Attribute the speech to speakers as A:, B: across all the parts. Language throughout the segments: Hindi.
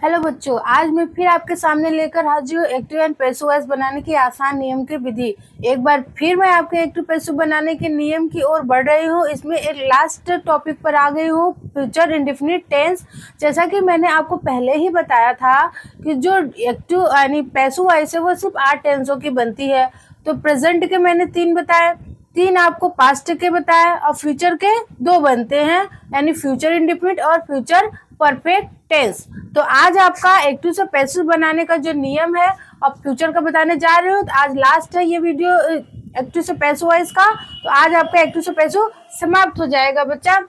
A: हेलो बच्चों, आज मैं फिर आपके सामने लेकर हाजिर हूँ एक्टिव एंड पैसिव वॉइस बनाने की आसान नियम की विधि। एक बार फिर मैं आपके एक्टिव पैसिव बनाने के नियम की ओर बढ़ रही हूँ। इसमें एक लास्ट टॉपिक पर आ गई हूँ, फ्यूचर इंडेफिनिट टेंस। जैसा कि मैंने आपको पहले ही बताया था कि जो एक्टिव यानी पैसिव वॉइस है वो सिर्फ 8 टेंसों की बनती है। तो प्रेजेंट के मैंने 3 बताए, 3 आपको पास्ट के बताए और फ्यूचर के 2 बनते हैं, यानी फ्यूचर इंडेफिनिट और फ्यूचर परफेक्ट टेंस। तो आज आपका एक्टिव से पैसिव बनाने का जो नियम है अब फ्यूचर का बताने जा रहे हो। तो आज लास्ट है ये वीडियो एक्टिव से पैसिव वॉइस का। तो आज आपका एक्टिव से पैसिव समाप्त हो जाएगा बच्चा।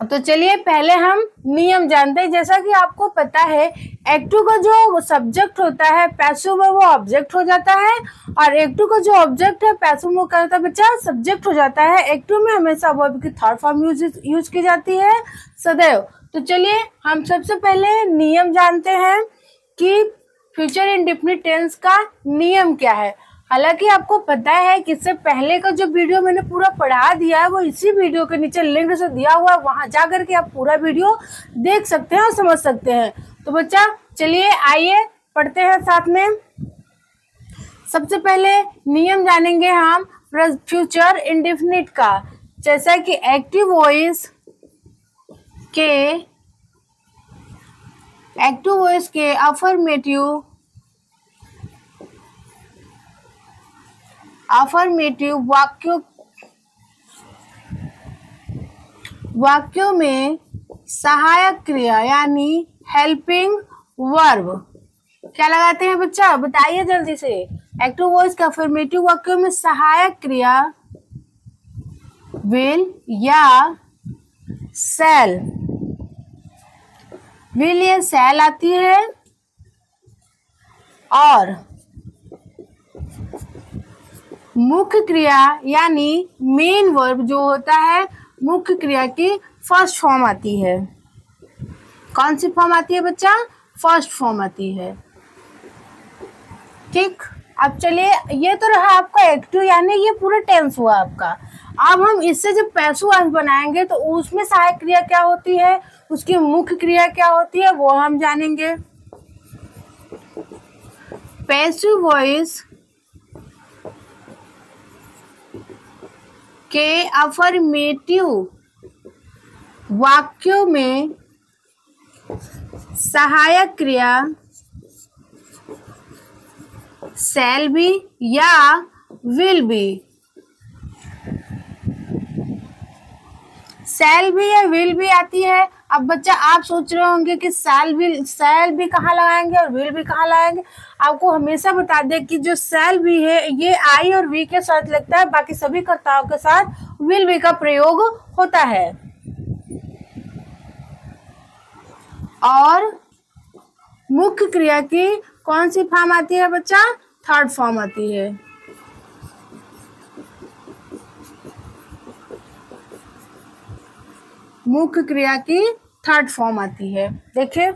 A: तो चलिए पहले हम नियम जानते हैं। जैसा कि आपको पता है एक्टिव का जो सब्जेक्ट होता है पैसिव में वो ऑब्जेक्ट हो जाता है, और एक्टिव का जो ऑब्जेक्ट है पैसिव में क्या होता है बच्चा, सब्जेक्ट हो जाता है। एक्टिव में हमेशा वर्ब की थर्ड फॉर्म यूज की जाती है सदैव। तो चलिए हम सबसे पहले नियम जानते हैं कि फ्यूचर इंडेफिनिट टेंस का नियम क्या है। हालांकि आपको पता है कि इससे पहले का जो वीडियो मैंने पूरा पढ़ा दिया है वो इसी वीडियो के नीचे लिंक से दिया हुआ है, वहां जाकर के आप पूरा वीडियो देख सकते हैं और समझ सकते हैं। तो बच्चा चलिए आइए पढ़ते हैं साथ में। सबसे पहले नियम जानेंगे हम फ्यूचर इंडेफिनिट का। जैसा कि एक्टिव वॉइस के अफर्मेटिव वाक्यों में सहायक क्रिया यानी हेल्पिंग वर्ब क्या लगाते हैं बच्चा, बताइए जल्दी से। एक्टिव वॉइस के अफर्मेटिव वाक्यों में सहायक क्रिया विल या शैल, विल या शैल आती है, और मुख्य क्रिया यानी मेन वर्ब जो होता है मुख्य क्रिया की फर्स्ट फॉर्म आती है। कौन सी फॉर्म आती है बच्चा, फर्स्ट फॉर्म आती है। ठीक, अब चलिए ये तो रहा आपका एक्टिव यानी ये पूरा टेंस हुआ आपका। अब हम इससे जब पैसिव वॉइस बनाएंगे तो उसमें सहायक क्रिया क्या होती है, उसकी मुख्य क्रिया क्या होती है वो हम जानेंगे। पैसिव वॉइस के अफर्मेटिव वाक्यों में सहायक क्रिया शैल बी या विल बी, शैल भी या विल भी आती है। अब बच्चा आप सोच रहे होंगे कि शैल भी कहाँ लगाएंगे और विल भी कहाँ लगाएंगे। आपको हमेशा बता दें कि जो शैल भी है ये आई और वी के साथ लगता है, बाकी सभी कर्ताओं के साथ विल भी का प्रयोग होता है। और मुख्य क्रिया की कौन सी फॉर्म आती है बच्चा, थर्ड फॉर्म आती है। मुख्य क्रिया की थर्ड फॉर्म आती है। देखिए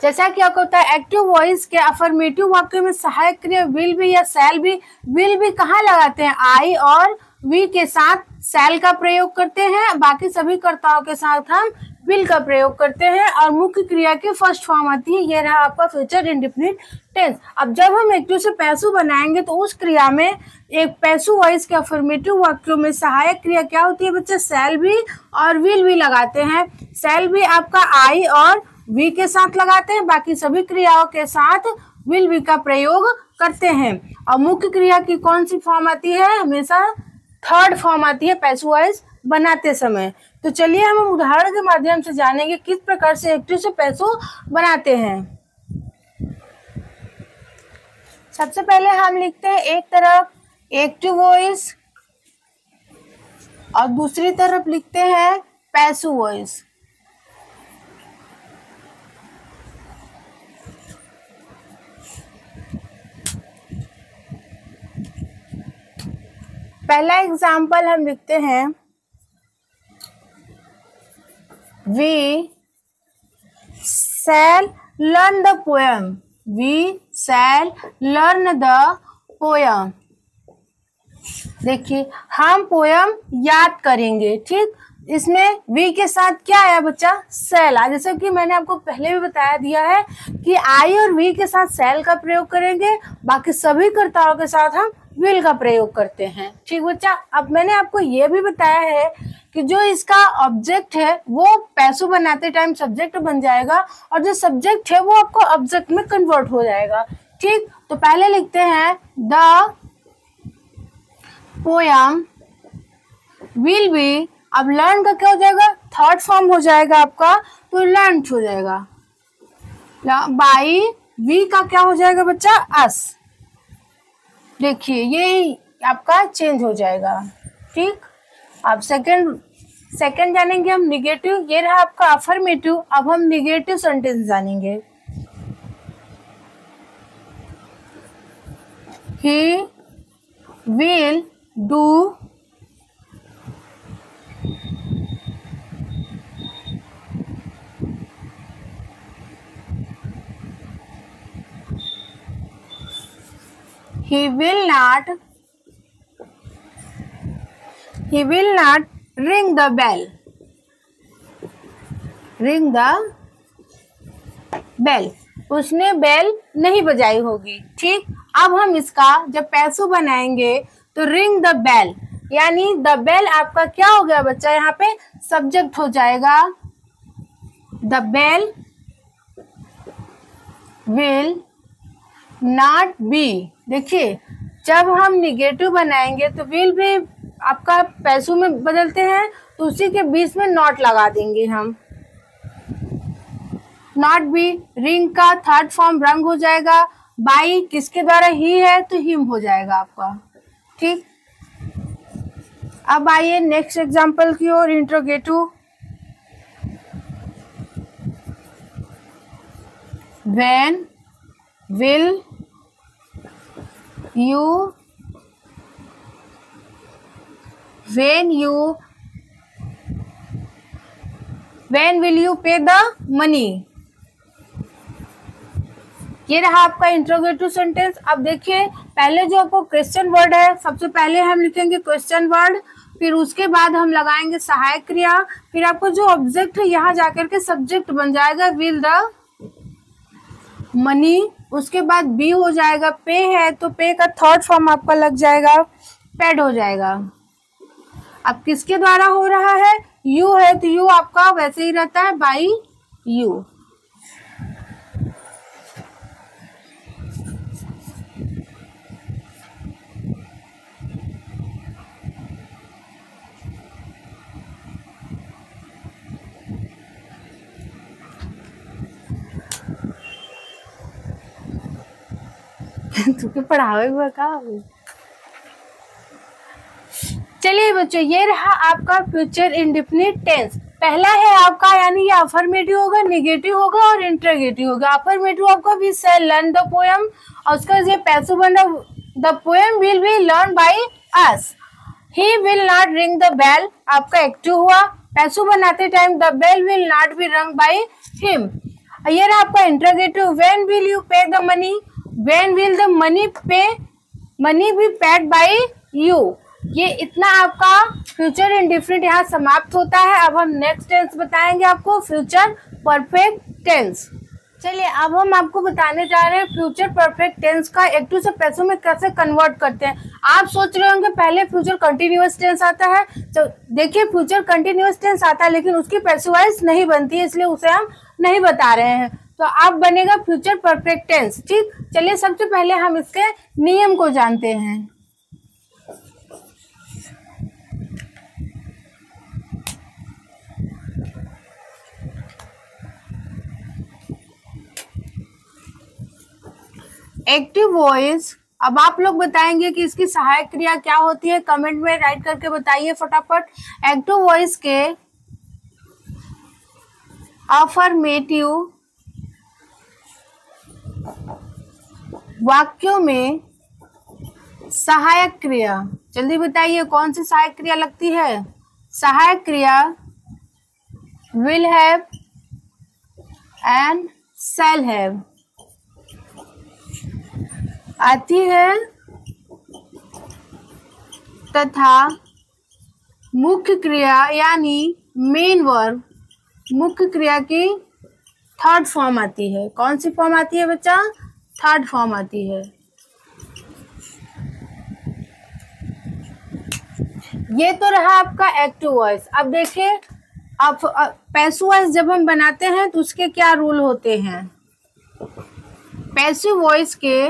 A: जैसा कि आपको होता है एक्टिव वॉइस के अफर्मेटिव वाक्यों में सहायक क्रिया विल भी या शैल भी, विल भी कहाँ लगाते हैं, आई और वी के साथ शैल का प्रयोग करते हैं, बाकी सभी कर्ताओं के साथ हम विल का प्रयोग करते हैं, और मुख्य क्रिया की फर्स्ट फॉर्म आती है। ये रहा आपका फ्यूचर इंडेफिनिट टेंस। अब जब हम एक्टिव से पैसिव बनाएंगे तो उस क्रिया में एक पैसिव वॉइस के अफर्मेटिव वाक्यों में सहायक क्रिया क्या होती है बच्चे, शैल भी और विल भी लगाते हैं। शैल भी आपका आई और वी के साथ लगाते हैं, बाकी सभी क्रियाओं के साथ विल भी का प्रयोग करते हैं। और मुख्य क्रिया की कौन सी फॉर्म आती है, हमेशा थर्ड फॉर्म आती है पैसिव वॉइस बनाते समय। तो चलिए हम उदाहरण के माध्यम से जानेंगे किस प्रकार से एक्टिव से पैसिव बनाते हैं। सबसे पहले हम लिखते हैं एक तरफ एक्टिव वॉइस और दूसरी तरफ लिखते हैं पैसिव वॉइस। पहला एग्जाम्पल हम लिखते हैं we shall learn the poem, we shall learn the poem. देखिए हम पोएम याद करेंगे, ठीक। इसमें वी के साथ क्या आया बच्चा, सेल। जैसे कि मैंने आपको पहले भी बताया दिया है कि आई और वी के साथ सेल का प्रयोग करेंगे, बाकी सभी कर्ताओं के साथ हम विल का प्रयोग करते हैं। ठीक बच्चा, अब मैंने आपको ये भी बताया है कि जो इसका ऑब्जेक्ट है वो पैसों बनाते टाइम सब्जेक्ट बन जाएगा और जो सब्जेक्ट है वो आपको ऑब्जेक्ट में कन्वर्ट हो जाएगा। ठीक, तो पहले लिखते हैं द पोयम विल बी। अब लर्न का क्या हो जाएगा, थर्ड फॉर्म हो जाएगा आपका, तो लर्न हो जाएगा। बाई वी का क्या हो जाएगा बच्चा, अस। देखिए ये आपका चेंज हो जाएगा। ठीक, अब सेकंड जानेंगे हम निगेटिव। ये रहा आपका अफर्मेटिव। अब हम निगेटिव सेंटेंस जानेंगे। He will do He will not ring the bell. Ring the bell. उसने बेल नहीं बजाई होगी। ठीक, अब हम इसका जब पैसों बनाएंगे तो रिंग द बेल, यानी द बेल आपका क्या हो गया बच्चा, यहाँ पे सब्जेक्ट हो जाएगा। The bell will not be. देखिए जब हम निगेटिव बनाएंगे तो विल भी आपका पैसों में बदलते हैं, तो उसी के बीच में नॉट लगा देंगे हम। नॉट बी, रिंग का थर्ड फॉर्म रंग हो जाएगा। बाई किसके द्वारा, ही है तो हिम हो जाएगा आपका। ठीक, अब आइए नेक्स्ट एग्जांपल की ओर, interrogative. When will you when will you pay the money। ये रहा आपका इंट्रोगेटिव सेंटेंस। अब देखिए पहले जो आपको क्वेश्चन वर्ड है, सबसे पहले हम लिखेंगे क्वेश्चन वर्ड, फिर उसके बाद हम लगाएंगे सहायक क्रिया, फिर आपको जो ऑब्जेक्ट है यहाँ जाकर के सब्जेक्ट बन जाएगा विल द मनी। उसके बाद बी हो जाएगा, पे है तो पे का थर्ड फॉर्म आपका लग जाएगा, पेड हो जाएगा। अब किसके द्वारा हो रहा है, यू है तो यू आपका वैसे ही रहता है, बाई यू। तुके पढ़ावे हुआ का। चलिए बच्चों, ये रहा आपका फ्यूचर इंडेफिनिट टेंस। पहला है आपका, यानी ये अफर्मेटिव होगा, नेगेटिव होगा और इंट्रोगेटिव होगा। अफर्मेटिव आपका we shall learn the poem, और उसका ये पैसिव बन रहा, the poem will be learn by us. He will not ring the bell आपका एक्टिव हुआ, पैसिव बनाते time the bell will not be rung by him. ये रहा आपका interrogative, when will you pay the money, when will the money be paid by you. ये इतना आपका फ्यूचर इंडेफिनिट यहाँ समाप्त होता है। अब हम नेक्स्ट टेंस बताएंगे आपको, फ्यूचर परफेक्ट टेंस। चलिए अब हम आपको बताने जा रहे हैं फ्यूचर परफेक्ट टेंस का एक्टिव से पैसिव में कैसे कन्वर्ट करते हैं। आप सोच रहे होंगे पहले फ्यूचर कंटिन्यूअस टेंस आता है, तो देखिए फ्यूचर कंटिन्यूअस टेंस आता है लेकिन उसकी पैसिव वॉइस नहीं बनती है, इसलिए उसे हम नहीं बता रहे हैं। तो अब बनेगा फ्यूचर परफेक्ट टेंस। ठीक, चलिए सबसे पहले हम इसके नियम को जानते हैं। एक्टिव वॉइस, अब आप लोग बताएंगे कि इसकी सहायक क्रिया क्या होती है, कमेंट में राइट करके बताइए फटाफट। एक्टिव वॉइस के अफर्मेटिव वाक्यों में सहायक क्रिया, जल्दी बताइए कौन सी सहायक क्रिया लगती है। सहायक क्रिया will have and shall have आती है तथा मुख्य क्रिया यानी मेन वर्ब, मुख्य क्रिया की थर्ड फॉर्म आती है। कौन सी फॉर्म आती है बच्चा? थर्ड फॉर्म आती है। ये तो रहा आपका एक्टिव वॉइस। अब देखिए, अब पैसिव वॉइस जब हम बनाते हैं तो उसके क्या रूल होते हैं। पैसिव वॉइस के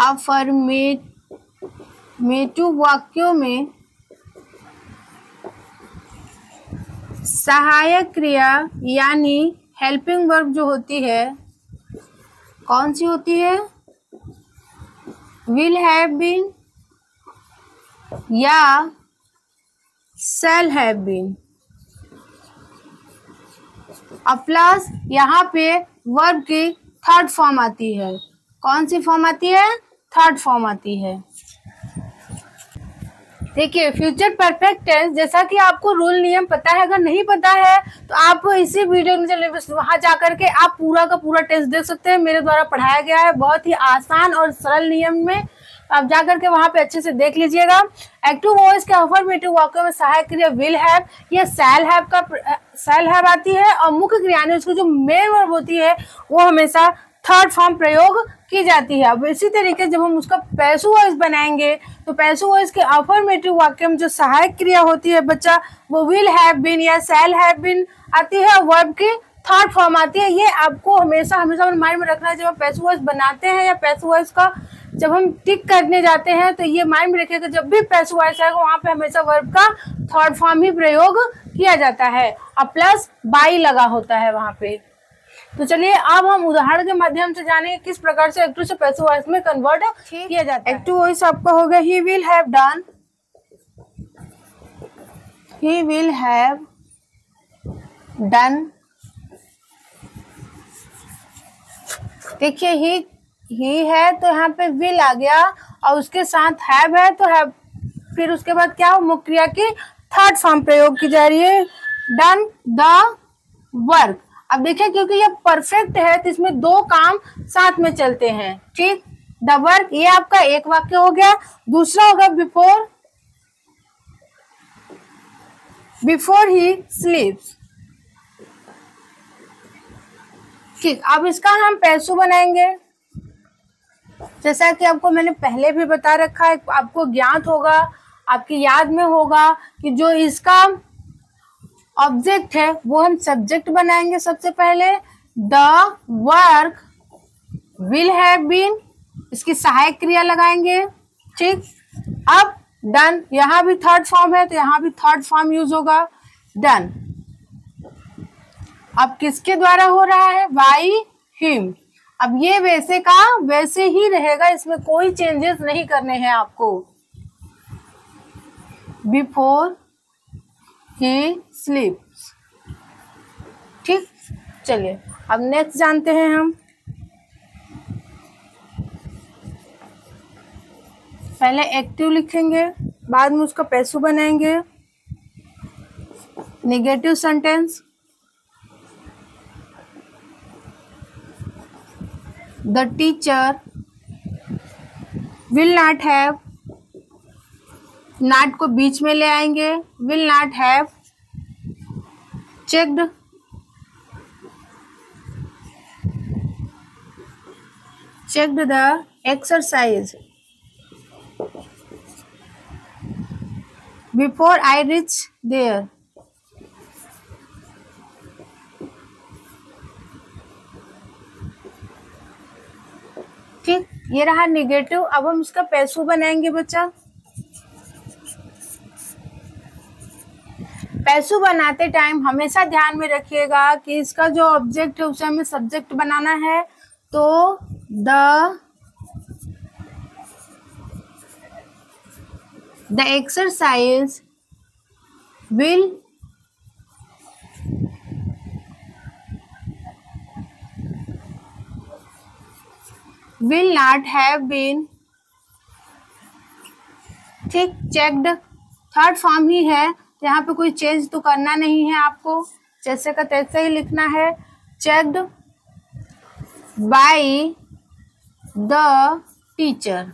A: अफर्मेटिव वाक्यों में सहायक क्रिया यानी हेल्पिंग वर्ब जो होती है, कौन सी होती है? विल हैव बीन या शैल हैव बीन। अब प्लस यहाँ पे वर्ब की थर्ड फॉर्म आती है। कौन सी फॉर्म आती है? थर्ड फॉर्म आती है। देखिए, फ्यूचर परफेक्ट टेंस, जैसा कि आपको रूल नियम पता है, अगर नहीं पता है तो आप इसी वीडियो में वहां जाकर के आप पूरा का पूरा टेस्ट देख सकते हैं। मेरे द्वारा पढ़ाया गया है बहुत ही आसान और सरल नियम में, आप जाकर के वहां पे अच्छे से देख लीजिएगा। एक्टिव वॉइस के अफर्मेटिव वाक्यों में सहायक क्रिया विल हैव या शैल हैव आती है, और मुख्य क्रिया यानी उसकी जो मेन वर्ब होती है वो हमेशा थर्ड फॉर्म प्रयोग की जाती है। अब इसी तरीके से जब हम उसका पैसिव वॉइस बनाएंगे तो पैसिव वॉइस के अफर्मेटिव वाक्य में जो सहायक क्रिया होती है बच्चा, वो विल हैव बीन या शैल हैव बीन आती है, वर्ब की थर्ड फॉर्म आती है। ये आपको हमेशा हमेशा माइंड में रखना है। जब हम पैसिव वॉइस बनाते हैं या पैसिव वॉइस का जब हम टिक करने जाते हैं तो ये माइंड में रखिएगा, जब भी पैसिव वॉइस आएगा वहां पे हमेशा वर्ब का थर्ड फॉर्म ही प्रयोग किया जाता है और प्लस बाई लगा होता है वहां पे। तो चलिए अब हम उदाहरण के माध्यम से जानेंगे किस प्रकार से एक्टिव से पैसिव वॉइस में कन्वर्ट किया जाता है। एक्टिव वॉइस आपका होगा he will have done, he will have done. देखिए, ही है तो यहाँ पे विल आ गया और उसके साथ हैव है तो हैव, फिर उसके बाद क्या हो, मुख्य क्रिया की थर्ड फॉर्म प्रयोग की जा रही है, डन द वर्क। अब देखिए, क्योंकि ये परफेक्ट है तो इसमें दो काम साथ में चलते हैं, ठीक। द वर्क, ये आपका एक वाक्य हो गया। दूसरा होगा बिफोर ही स्लीप्स, ठीक। अब इसका हम पैसिव बनाएंगे, जैसा कि आपको मैंने पहले भी बता रखा है, आपको ज्ञात होगा, आपकी याद में होगा कि जो इसका ऑब्जेक्ट है वो हम सब्जेक्ट बनाएंगे। सबसे पहले the work will have been, इसकी सहायक क्रिया लगाएंगे, ठीक। अब डन, यहाँ भी थर्ड फॉर्म है तो यहाँ भी थर्ड फॉर्म यूज होगा, डन। अब किसके द्वारा हो रहा है? By him. अब ये वैसे का वैसे ही रहेगा, इसमें कोई चेंजेस नहीं करने हैं आपको। बिफोर ही स्लीप्स, ठीक। चलिए अब नेक्स्ट जानते हैं हम। पहले एक्टिव लिखेंगे, बाद में उसका पैसिव बनाएंगे। Negative sentence, the teacher will not have, not को बीच में ले आएंगे, will not have checked the exercise before I reach there. ठीक, ये रहा नेगेटिव। अब हम इसका पैसिव बनाएंगे बच्चा। पैसिव बनाते टाइम हमेशा ध्यान में रखिएगा कि इसका जो ऑब्जेक्ट है उसे हमें सब्जेक्ट बनाना है, तो the exercise will not have been, ठीक, चेक्ड, थर्ड फॉर्म ही है तो यहाँ पे कोई चेंज तो करना नहीं है आपको, जैसे का तैसे ही लिखना है। Checked by the teacher,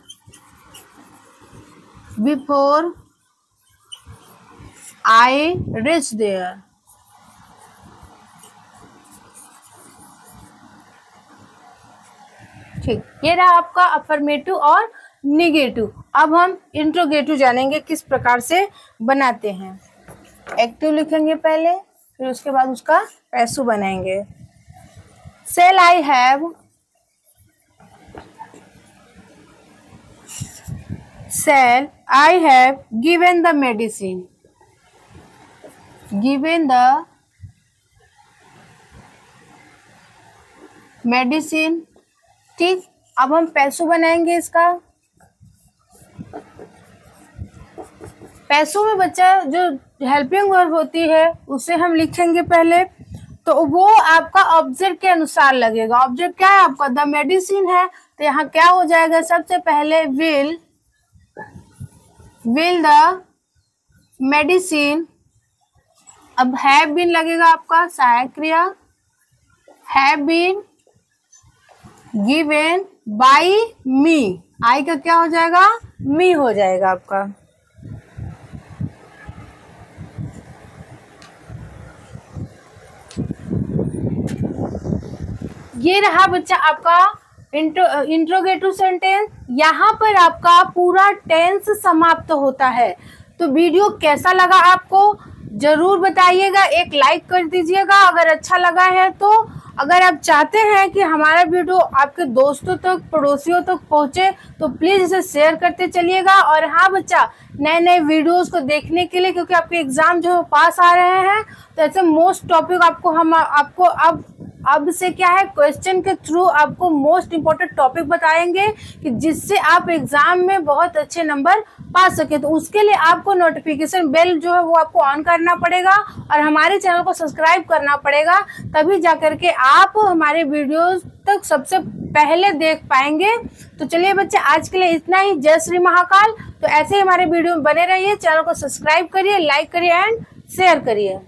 A: before I reach there. ठीक, ये रहा आपका अफर्मेटिव और निगेटिव। अब हम इंट्रोगेटिव जानेंगे किस प्रकार से बनाते हैं। एक्टिव लिखेंगे पहले, फिर उसके बाद उसका पैसिव बनाएंगे। Shall I have, shall I have given the medicine, given the medicine. ठीक, अब हम पैसिव बनाएंगे इसका। पैसिव में बच्चा जो हेल्पिंग वर्ब होती है उसे हम लिखेंगे पहले, तो वो आपका ऑब्जेक्ट के अनुसार लगेगा। ऑब्जेक्ट क्या है आपका? द मेडिसिन है, तो यहाँ क्या हो जाएगा? सबसे पहले विल द मेडिसिन। अब हैव बीन लगेगा आपका सहायक क्रिया, हैव बीन गिवन बाय मी। आई का क्या हो जाएगा? मी हो जाएगा आपका। ये रहा बच्चा आपका इंट्रोगेटिव सेंटेंस। यहाँ पर आपका पूरा टेंस समाप्त होता है। तो वीडियो कैसा लगा आपको जरूर बताइएगा, एक लाइक कर दीजिएगा अगर अच्छा लगा है तो। अगर आप चाहते हैं कि हमारा वीडियो आपके दोस्तों तक, पड़ोसियों तक पहुंचे, तो प्लीज इसे शेयर करते चलिएगा। और हाँ बच्चा, नए नए वीडियोस को देखने के लिए, क्योंकि आपके एग्जाम जो पास आ रहे हैं, तो ऐसे मोस्ट टॉपिक आपको अब से क्या है, क्वेश्चन के थ्रू आपको मोस्ट इम्पोर्टेंट टॉपिक बताएंगे कि जिससे आप एग्जाम में बहुत अच्छे नंबर पा सके। तो उसके लिए आपको नोटिफिकेशन बेल जो है वो आपको ऑन करना पड़ेगा और हमारे चैनल को सब्सक्राइब करना पड़ेगा, तभी जाकर के आप हमारे वीडियोस तक सबसे पहले देख पाएंगे। तो चलिए बच्चे, आज के लिए इतना ही। जय श्री महाकाल। तो ऐसे ही हमारे वीडियो में बने रहिए, चैनल को सब्सक्राइब करिए, लाइक करिए एंड शेयर करिए।